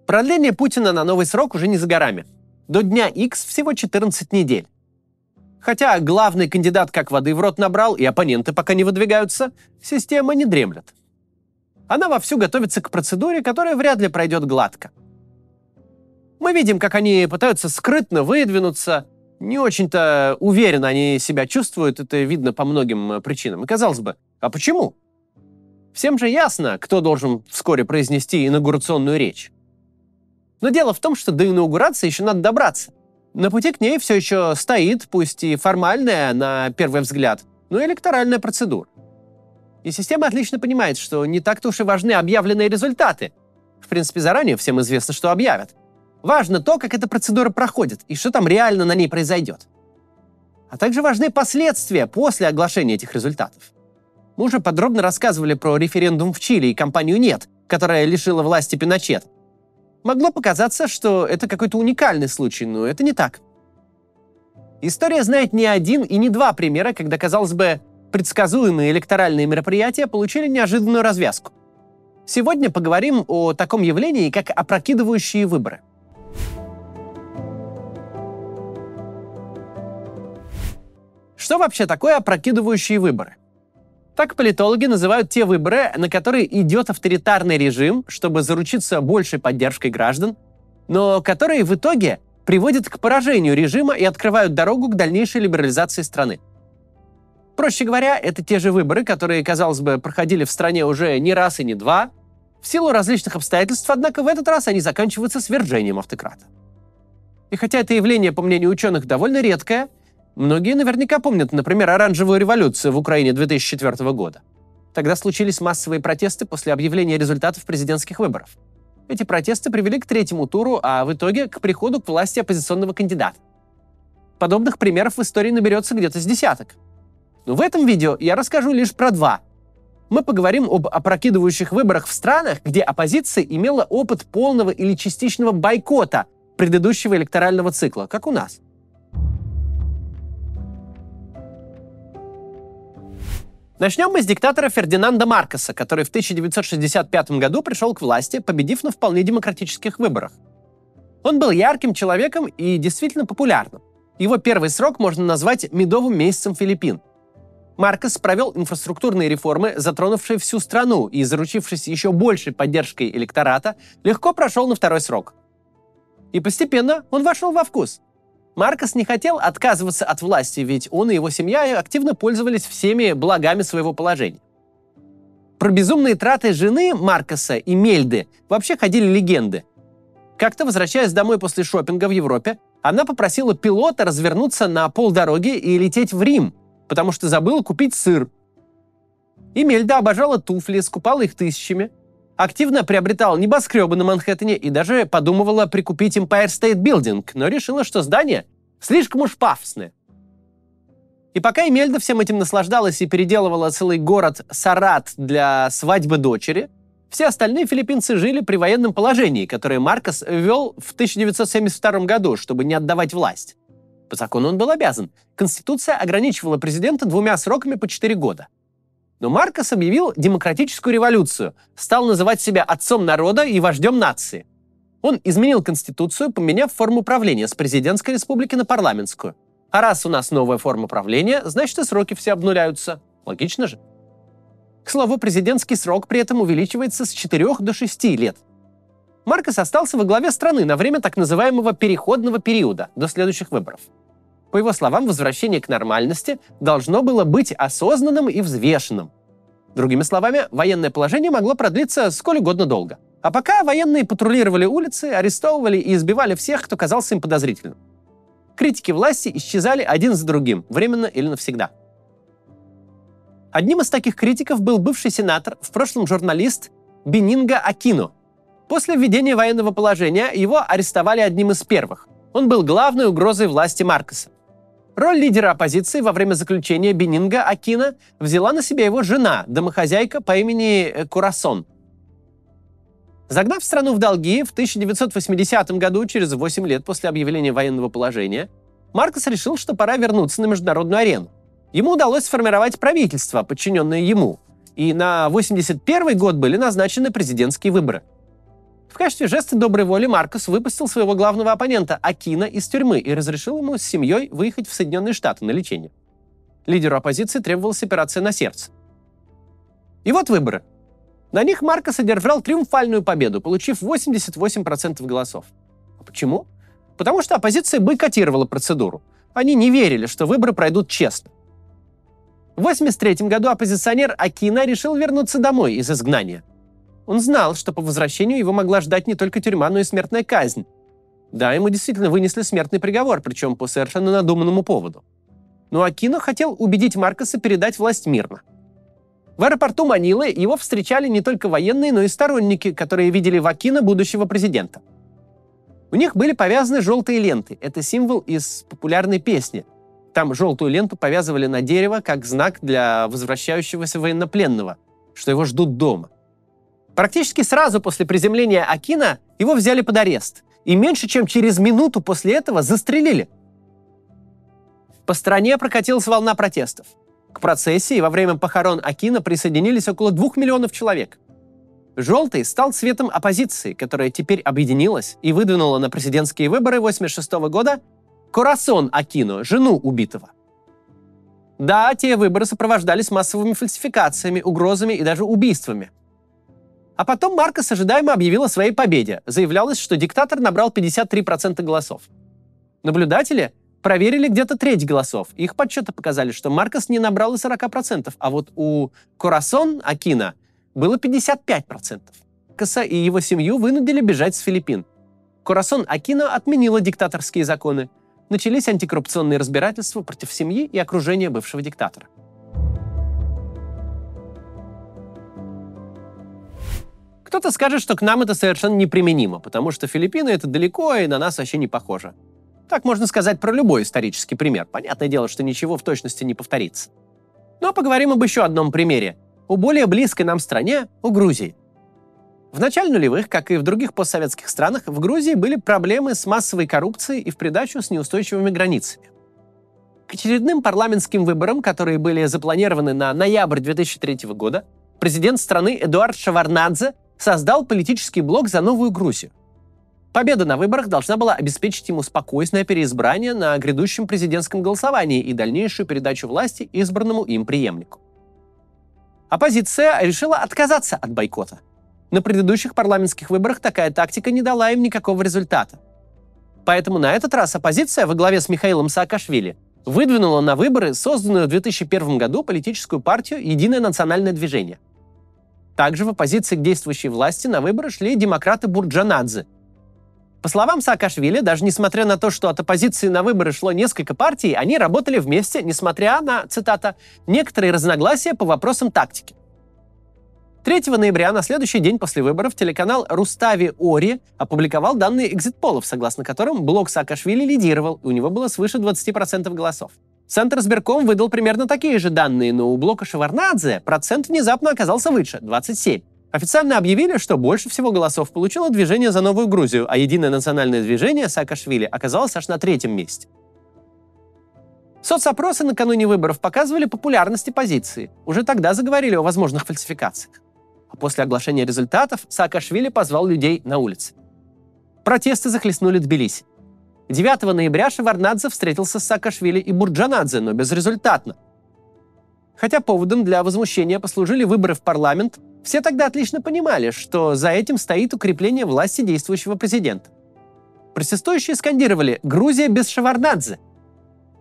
Продление Путина на новый срок уже не за горами. До дня X всего 14 недель. Хотя главный кандидат как воды в рот набрал, и оппоненты пока не выдвигаются, система не дремлет. Она вовсю готовится к процедуре, которая вряд ли пройдет гладко. Мы видим, как они пытаются скрытно выдвинуться, не очень-то уверенно они себя чувствуют, это видно по многим причинам. И казалось бы, а почему? Всем же ясно, кто должен вскоре произнести инаугурационную речь. Но дело в том, что до инаугурации еще надо добраться. На пути к ней все еще стоит, пусть и формальная, на первый взгляд, но и электоральная процедура. И система отлично понимает, что не так-то уж и важны объявленные результаты. В принципе, заранее всем известно, что объявят. Важно то, как эта процедура проходит и что там реально на ней произойдет. А также важны последствия после оглашения этих результатов. Мы уже подробно рассказывали про референдум в Чили и кампанию «Нет», которая лишила власти Пиночета. Могло показаться, что это какой-то уникальный случай, но это не так. История знает не один и не два примера, когда, казалось бы, предсказуемые электоральные мероприятия получили неожиданную развязку. Сегодня поговорим о таком явлении, как опрокидывающие выборы. Что вообще такое опрокидывающие выборы? Так политологи называют те выборы, на которые идет авторитарный режим, чтобы заручиться большей поддержкой граждан, но которые в итоге приводят к поражению режима и открывают дорогу к дальнейшей либерализации страны. Проще говоря, это те же выборы, которые, казалось бы, проходили в стране уже не раз и не два, в силу различных обстоятельств, однако в этот раз они заканчиваются свержением автократа. И хотя это явление, по мнению ученых, довольно редкое, многие наверняка помнят, например, оранжевую революцию в Украине 2004 года. Тогда случились массовые протесты после объявления результатов президентских выборов. Эти протесты привели к третьему туру, а в итоге к приходу к власти оппозиционного кандидата. Подобных примеров в истории наберется где-то с десяток. Но в этом видео я расскажу лишь про два. Мы поговорим об опрокидывающих выборах в странах, где оппозиция имела опыт полного или частичного бойкота предыдущего электорального цикла, как у нас. Начнем мы с диктатора Фердинанда Маркоса, который в 1965 году пришел к власти, победив на вполне демократических выборах. Он был ярким человеком и действительно популярным. Его первый срок можно назвать медовым месяцем Филиппин. Маркос провел инфраструктурные реформы, затронувшие всю страну, и, заручившись еще большей поддержкой электората, легко прошел на второй срок. И постепенно он вошел во вкус. Маркос не хотел отказываться от власти, ведь он и его семья активно пользовались всеми благами своего положения. Про безумные траты жены Маркоса, Имельды, вообще ходили легенды. Как-то, возвращаясь домой после шопинга в Европе, она попросила пилота развернуться на полдороги и лететь в Рим, потому что забыла купить сыр. Имельда обожала туфли, скупала их тысячами, активно приобретала небоскребы на Манхэттене и даже подумывала прикупить Empire State Building, но решила, что здание слишком уж пафосное. И пока Имельда всем этим наслаждалась и переделывала целый город Сарат для свадьбы дочери, все остальные филиппинцы жили при военном положении, которое Маркос ввел в 1972 году, чтобы не отдавать власть. По закону он был обязан. Конституция ограничивала президента 2 сроками по 4 года. Но Маркос объявил демократическую революцию, стал называть себя отцом народа и вождем нации. Он изменил Конституцию, поменяв форму правления с президентской республики на парламентскую. А раз у нас новая форма правления, значит и сроки все обнуляются. Логично же. К слову, президентский срок при этом увеличивается с 4 до 6 лет. Маркос остался во главе страны на время так называемого переходного периода, до следующих выборов. По его словам, возвращение к нормальности должно было быть осознанным и взвешенным. Другими словами, военное положение могло продлиться сколь угодно долго. А пока военные патрулировали улицы, арестовывали и избивали всех, кто казался им подозрительным. Критики власти исчезали один за другим, временно или навсегда. Одним из таких критиков был бывший сенатор, в прошлом журналист Бенинго Акино. После введения военного положения его арестовали одним из первых. Он был главной угрозой власти Маркоса. Роль лидера оппозиции во время заключения Бенинго Акино взяла на себя его жена, домохозяйка по имени Курасон. Загнав страну в долги, в 1980 году, через 8 лет после объявления военного положения, Маркос решил, что пора вернуться на международную арену. Ему удалось сформировать правительство, подчиненное ему, и на 1981 год были назначены президентские выборы. В качестве жеста доброй воли Маркос выпустил своего главного оппонента Акино из тюрьмы и разрешил ему с семьей выехать в Соединенные Штаты на лечение. Лидеру оппозиции требовалась операция на сердце. И вот выборы. На них Маркос одержал триумфальную победу, получив 88% голосов. А почему? Потому что оппозиция бойкотировала процедуру. Они не верили, что выборы пройдут честно. В 1983 году оппозиционер Акино решил вернуться домой из изгнания. Он знал, что по возвращению его могла ждать не только тюрьма, но и смертная казнь. Да, ему действительно вынесли смертный приговор, причем по совершенно надуманному поводу. Но Акино хотел убедить Маркоса передать власть мирно. В аэропорту Манилы его встречали не только военные, но и сторонники, которые видели в Акино будущего президента. У них были повязаны желтые ленты. Это символ из популярной песни. Там желтую ленту повязывали на дерево как знак для возвращающегося военнопленного, что его ждут дома. Практически сразу после приземления Акино его взяли под арест. И меньше чем через минуту после этого застрелили. По стране прокатилась волна протестов. К процессии во время похорон Акино присоединились около 2 миллионов человек. Желтый стал цветом оппозиции, которая теперь объединилась и выдвинула на президентские выборы 1986 года Корасон Акино, жену убитого. Да, те выборы сопровождались массовыми фальсификациями, угрозами и даже убийствами. А потом Маркос ожидаемо объявил о своей победе. Заявлялось, что диктатор набрал 53% голосов. Наблюдатели проверили где-то треть голосов. Их подсчеты показали, что Маркос не набрал и 40%, а вот у Корасон Акино было 55%. Маркоса и его семью вынудили бежать с Филиппин. Корасон Акино отменила диктаторские законы. Начались антикоррупционные разбирательства против семьи и окружения бывшего диктатора. Кто-то скажет, что к нам это совершенно неприменимо, потому что Филиппины — это далеко и на нас вообще не похоже. Так можно сказать про любой исторический пример. Понятное дело, что ничего в точности не повторится. Но поговорим об еще одном примере. О более близкой нам стране, о Грузии. В начале нулевых, как и в других постсоветских странах, в Грузии были проблемы с массовой коррупцией и в придачу с неустойчивыми границами. К очередным парламентским выборам, которые были запланированы на ноябрь 2003 года, президент страны Эдуард Шеварднадзе создал политический блок «За новую Грузию». Победа на выборах должна была обеспечить ему спокойное переизбрание на грядущем президентском голосовании и дальнейшую передачу власти избранному им преемнику. Оппозиция решила отказаться от бойкота. На предыдущих парламентских выборах такая тактика не дала им никакого результата. Поэтому на этот раз оппозиция во главе с Михаилом Саакашвили выдвинула на выборы созданную в 2001 году политическую партию «Единое национальное движение». Также в оппозиции к действующей власти на выборы шли демократы Бурджанадзе. По словам Саакашвили, даже несмотря на то, что от оппозиции на выборы шло несколько партий, они работали вместе, несмотря на, цитата, «некоторые разногласия по вопросам тактики». 3 ноября, на следующий день после выборов, телеканал Рустави Ори опубликовал данные экзит-полов, согласно которым блок Саакашвили лидировал, и у него было свыше 20% голосов. Центр избирком выдал примерно такие же данные, но у блока Шеварднадзе процент внезапно оказался выше – 27%. Официально объявили, что больше всего голосов получило движение «За новую Грузию», а Единое национальное движение Саакашвили оказалось аж на 3-м месте. Соцопросы накануне выборов показывали популярность оппозиции. Уже тогда заговорили о возможных фальсификациях. А после оглашения результатов Саакашвили позвал людей на улицы. Протесты захлестнули Тбилиси. 9 ноября Шеварднадзе встретился с Саакашвили и Бурджанадзе, но безрезультатно. Хотя поводом для возмущения послужили выборы в парламент, все тогда отлично понимали, что за этим стоит укрепление власти действующего президента. Протестующие скандировали «Грузия без Шеварднадзе».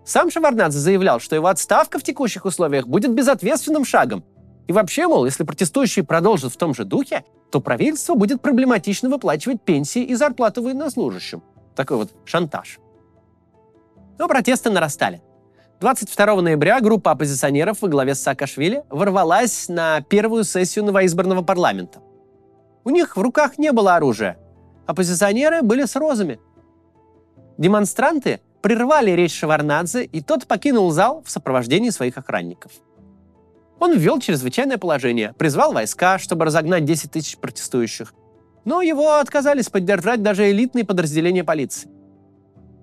Сам Шеварднадзе заявлял, что его отставка в текущих условиях будет безответственным шагом. И вообще, мол, если протестующие продолжат в том же духе, то правительство будет проблематично выплачивать пенсии и зарплату военнослужащим. Такой вот шантаж. Но протесты нарастали. 22 ноября группа оппозиционеров во главе с Саакашвили ворвалась на первую сессию новоизбранного парламента. У них в руках не было оружия. Оппозиционеры были с розами. Демонстранты прервали речь Шеварднадзе, и тот покинул зал в сопровождении своих охранников. Он ввел чрезвычайное положение, призвал войска, чтобы разогнать 10 тысяч протестующих. Но его отказались поддержать даже элитные подразделения полиции.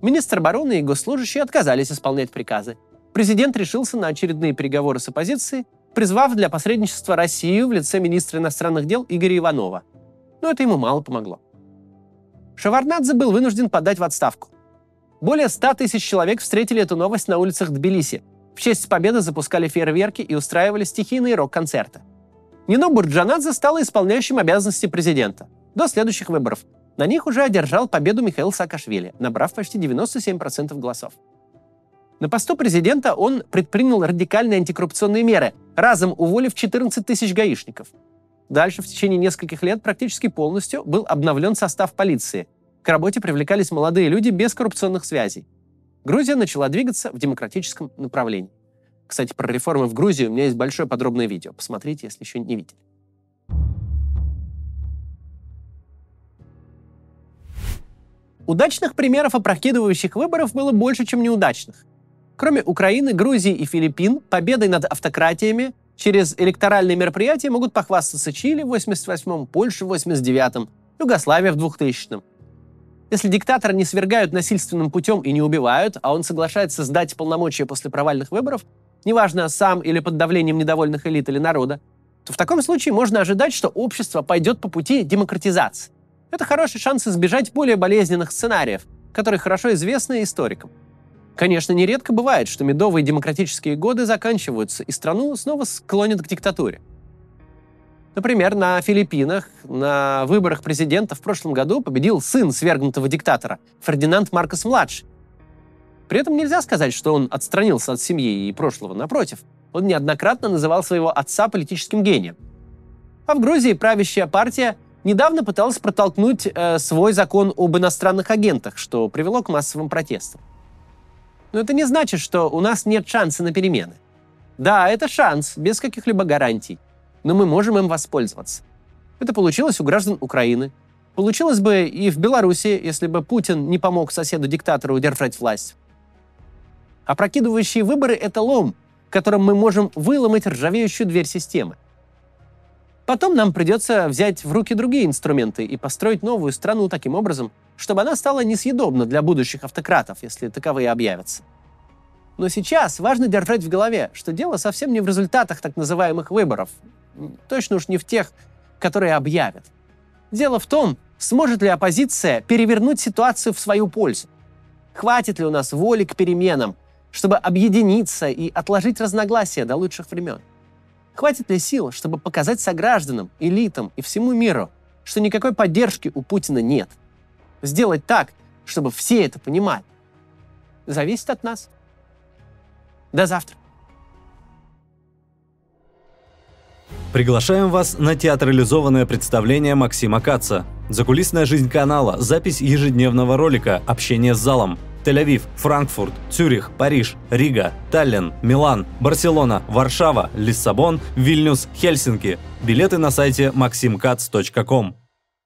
Министр обороны и госслужащие отказались исполнять приказы. Президент решился на очередные переговоры с оппозицией, призвав для посредничества Россию в лице министра иностранных дел Игоря Иванова. Но это ему мало помогло. Шеварднадзе был вынужден подать в отставку. Более 100 тысяч человек встретили эту новость на улицах Тбилиси. В честь победы запускали фейерверки и устраивали стихийные рок-концерты. Нино Бурджанадзе стала исполняющим обязанности президента. До следующих выборов. На них уже одержал победу Михаил Саакашвили, набрав почти 97% голосов. На посту президента он предпринял радикальные антикоррупционные меры, разом уволив 14 тысяч гаишников. Дальше в течение нескольких лет практически полностью был обновлен состав полиции. К работе привлекались молодые люди без коррупционных связей. Грузия начала двигаться в демократическом направлении. Кстати, про реформы в Грузии у меня есть большое подробное видео. Посмотрите, если еще не видели. Удачных примеров опрокидывающих выборов было больше, чем неудачных. Кроме Украины, Грузии и Филиппин, победой над автократиями через электоральные мероприятия могут похвастаться Чили в 88-м, Польша в 89-м, Югославия в 2000-м. Если диктатора не свергают насильственным путем и не убивают, а он соглашается сдать полномочия после провальных выборов, неважно, сам или под давлением недовольных элит или народа, то в таком случае можно ожидать, что общество пойдет по пути демократизации. Это хороший шанс избежать более болезненных сценариев, которые хорошо известны историкам. Конечно, нередко бывает, что медовые демократические годы заканчиваются, и страну снова склонят к диктатуре. Например, на Филиппинах на выборах президента в прошлом году победил сын свергнутого диктатора, Фердинанд Маркос-младший. При этом нельзя сказать, что он отстранился от семьи и прошлого. Напротив, он неоднократно называл своего отца политическим гением. А в Грузии правящая партия недавно пыталась протолкнуть свой закон об иностранных агентах, что привело к массовым протестам. Но это не значит, что у нас нет шанса на перемены. Да, это шанс, без каких-либо гарантий. Но мы можем им воспользоваться. Это получилось у граждан Украины. Получилось бы и в Беларуси, если бы Путин не помог соседу-диктатору удержать власть. Опрокидывающие выборы — это лом, которым мы можем выломать ржавеющую дверь системы. Потом нам придется взять в руки другие инструменты и построить новую страну таким образом, чтобы она стала несъедобна для будущих автократов, если таковые объявятся. Но сейчас важно держать в голове, что дело совсем не в результатах так называемых выборов, точно уж не в тех, которые объявят. Дело в том, сможет ли оппозиция перевернуть ситуацию в свою пользу. Хватит ли у нас воли к переменам, чтобы объединиться и отложить разногласия до лучших времен? Хватит ли сил, чтобы показать согражданам, элитам и всему миру, что никакой поддержки у Путина нет? Сделать так, чтобы все это понимали. Зависит от нас. До завтра. Приглашаем вас на театрализованное представление Максима Каца. Закулисная жизнь канала, запись ежедневного ролика, общение с залом. Тель-Авив, Франкфурт, Цюрих, Париж, Рига, Таллин, Милан, Барселона, Варшава, Лиссабон, Вильнюс, Хельсинки. Билеты на сайте maximkatz.com.